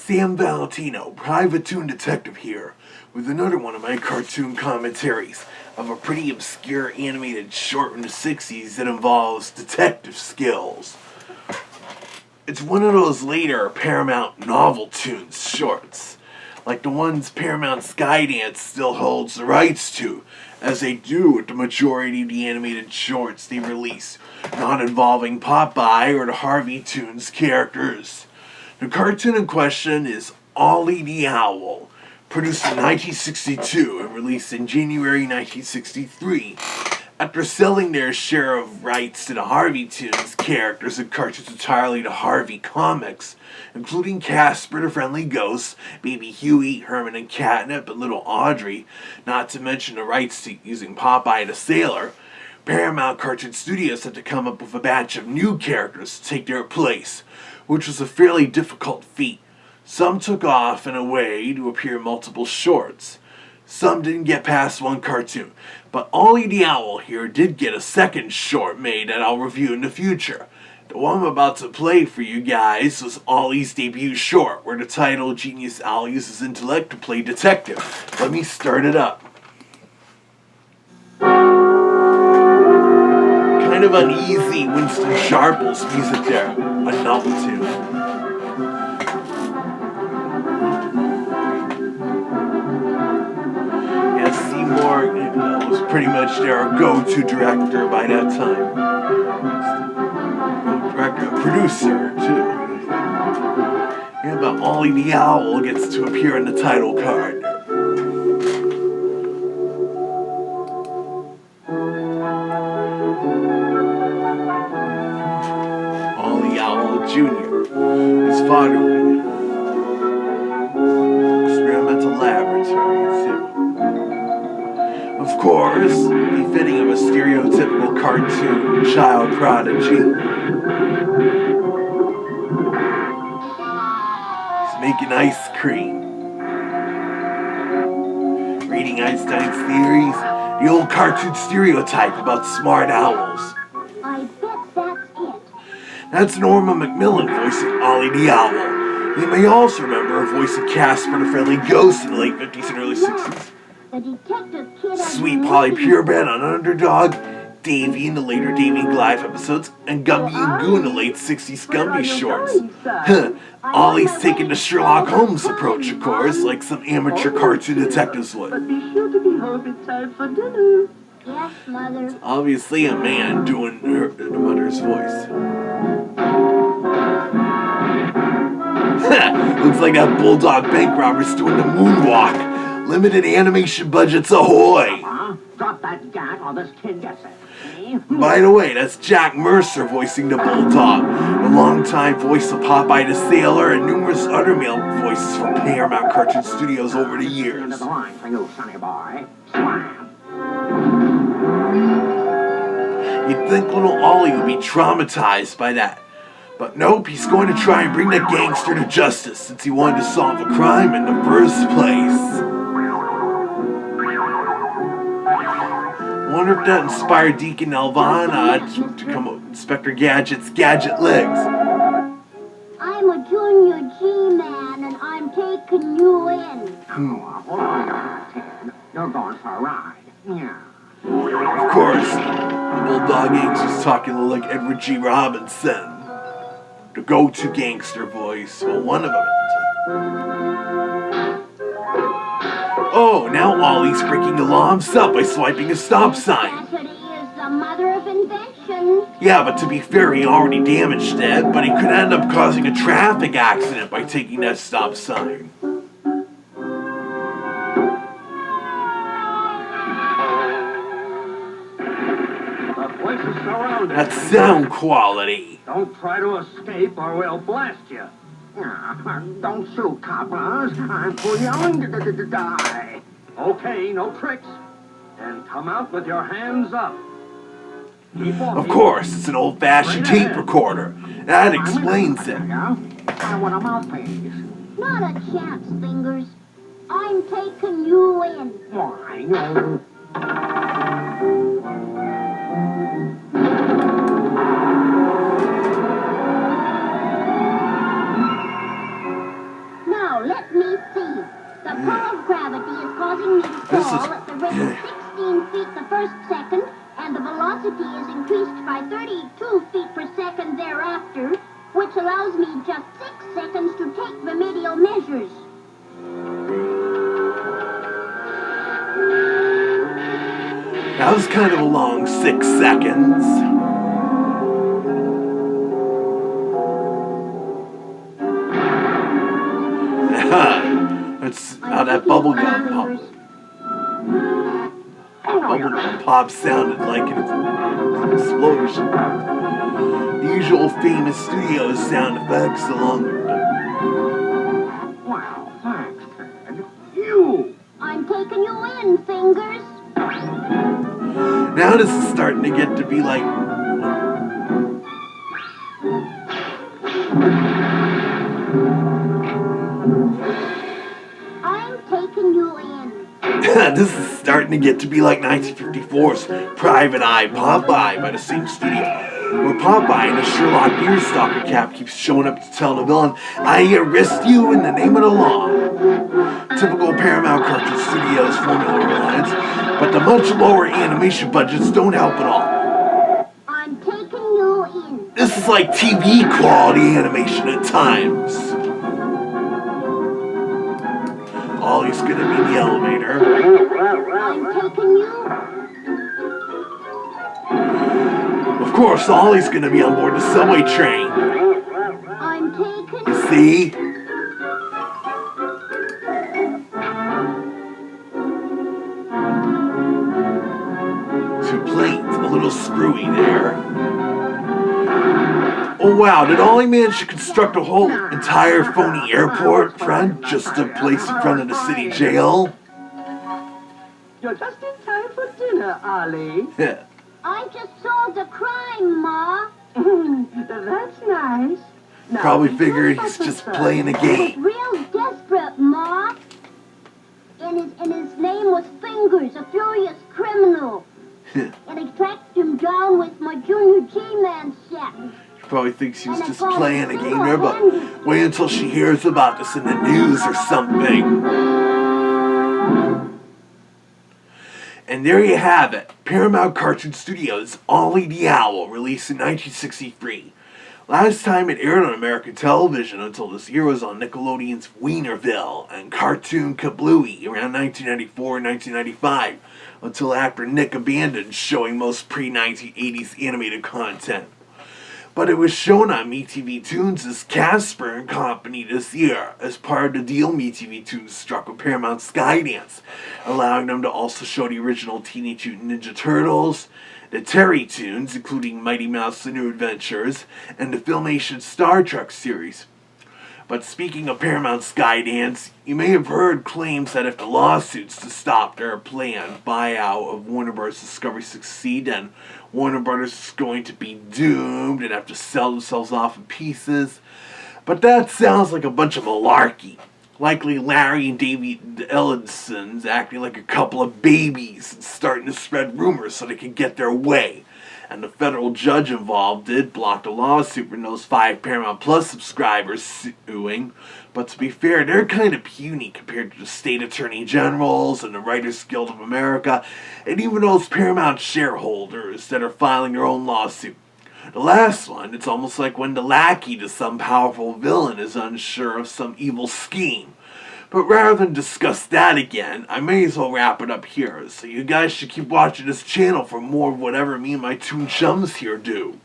Sam Valentino, private toon detective here, with another one of my cartoon commentaries of a pretty obscure animated short from the 60s that involves detective skills. It's one of those later Paramount Noveltoons shorts, like the ones Paramount-Skydance still holds the rights to, as they do with the majority of the animated shorts they release, not involving Popeye or the Harvey Toons characters. The cartoon in question is Ollie the Owl, produced in 1962 and released in January 1963. After selling their share of rights to the Harvey Toons characters and cartoons entirely to Harvey Comics, including Casper the Friendly Ghost, Baby Huey, Herman and Catnip, and Little Audrey, not to mention the rights to using Popeye the Sailor, Paramount Cartoon Studios had to come up with a batch of new characters to take their place, which was a fairly difficult feat. Some took off in a way to appear in multiple shorts. Some didn't get past one cartoon, but Ollie the Owl here did get a second short made that I'll review in the future. The one I'm about to play for you guys was Ollie's debut short, where the title Genius Owl uses intellect to play detective. Let me start it up. Kind of uneasy Winston Sharple's music there, a Noveltoon. Seymour was pretty much their go-to director by that time. Director, producer, too. Yeah, but Ollie the Owl gets to appear in the title card. Ollie Owl Jr. His father experimental laboratory, too. Of course, befitting of a stereotypical cartoon child prodigy. He's making ice cream. Reading Einstein's theories, the old cartoon stereotype about smart owls. I bet that's it. That's Norma McMillan voicing Ollie the Owl. You may also remember her voicing Casper the Friendly Ghost in the late 50s and early 60s. The detective kid Sweet Polly Purebred on Underdog, Davy in the later Davy and Goliath episodes, and Gumby and Goo in the late 60s Gumby shorts. Ollie's taking the Sherlock Holmes approach, of course, like some amateur cartoon detectives would. But be sure to be home in time for dinner. Yes, Mother. Obviously a man doing the mother's voice. Looks like that bulldog bank robber's doing the moonwalk. Limited animation budgets ahoy! Drop that gat or this kid gets it. By the way, that's Jack Mercer voicing the Bulldog, a longtime voice of Popeye the Sailor and numerous other male voices from Paramount Cartoon Studios over the years. End of the line for you, sonny boy. Slam. You'd think little Ollie would be traumatized by that. But nope, he's going to try and bring that gangster to justice since he wanted to solve a crime in the first place. Wonder if that inspired Deacon Elvana to come up with Inspector Gadget's Gadget Legs. I'm a junior G-man and I'm taking you in. Hold on, Ted. You're going for a ride. Yeah. Of course, the Bulldog Inc. was talking like Edward G. Robinson. The go-to gangster voice. Well, one of them at the time. Oh, now Ollie's breaking the law himself by swiping a stop sign. Capacity is the mother of invention. Yeah, but to be fair, he already damaged it, but he could end up causing a traffic accident by taking that stop sign. The place is surrounded. That sound quality. Don't try to escape or we'll blast you. Don't shoot, coppers. I'm too young to die. Okay, no tricks. Then come out with your hands up. Of course, it's an old-fashioned tape recorder. That explains it. I want a mouthpiece. Not a chance, Fingers. I'm taking you in. Why, no. Now, let me see. The pull of gravity is causing me to fall at the rate of 16 feet the first second, and the velocity is increased by 32 feet per second thereafter, which allows me just 6 seconds to take remedial measures. That was kind of a long 6 seconds. That's how that bubblegum pop. Bubblegum pop sounded like an explosion. The usual famous studio sound effects along with Wow, thanks, Ted. You! I'm taking you in, Fingers. Now this is starting to get to be like... I'm taking you in. This is starting to get to be like 1954's Private Eye Popeye by the same studio, where Popeye in a Sherlock Deerstalker cap keeps showing up to tell the villain, "I arrest you in the name of the law." Typical Paramount Cartoon Studios formula reliance, but the much lower animation budgets don't help at all. I'm taking you in. This is like TV quality animation at times. Ollie's gonna be in the elevator. I'm taking you. Of course, Ollie's gonna be on board the subway train. I'm taking You see? Two planes, a little screwy there. Oh wow, did Ollie manage to construct a whole entire phony airport front just to place in front of the city jail? You're just in time for dinner, Ollie. Yeah. I just solved a crime, Ma. That's nice. Now, Probably enjoy figured he's supper just first. playing a He was game. real desperate, Ma. And his name was Fingers, a furious criminal. And I tracked him down with my Junior G-Man set. Probably thinks he was just playing a game there, but wait until she hears about this in the news or something. And there you have it. Paramount Cartoon Studios' Ollie the Owl, released in 1963. Last time it aired on American television until this year was on Nickelodeon's Wienerville and Cartoon Kablooey around 1994 and 1995, until actor Nick abandoned showing most pre-1980s animated content. But it was shown on MeTV Toons' Casper and Company this year as part of the deal MeTV Toons struck with Paramount-Skydance, allowing them to also show the original Teenage Mutant Ninja Turtles, the Terrytoons, including Mighty Mouse The New Adventures, and the Filmation Star Trek series. But speaking of Paramount-Skydance, you may have heard claims that if the lawsuits to stop their planned buyout of Warner Bros. Discovery succeed, then Warner Bros. Is going to be doomed and have to sell themselves off in pieces. But that sounds like a bunch of malarkey. Likely Larry and David Ellison's acting like a couple of babies and starting to spread rumors so they can get their way. And the federal judge involved did block the lawsuit from those 5 Paramount Plus subscribers suing. But to be fair, they're kind of puny compared to the state attorney generals and the Writers Guild of America, and even those Paramount shareholders that are filing their own lawsuit. The last one, it's almost like when the lackey to some powerful villain is unsure of some evil scheme. But rather than discuss that again, I may as well wrap it up here, so you guys should keep watching this channel for more of whatever me and my toon chums here do.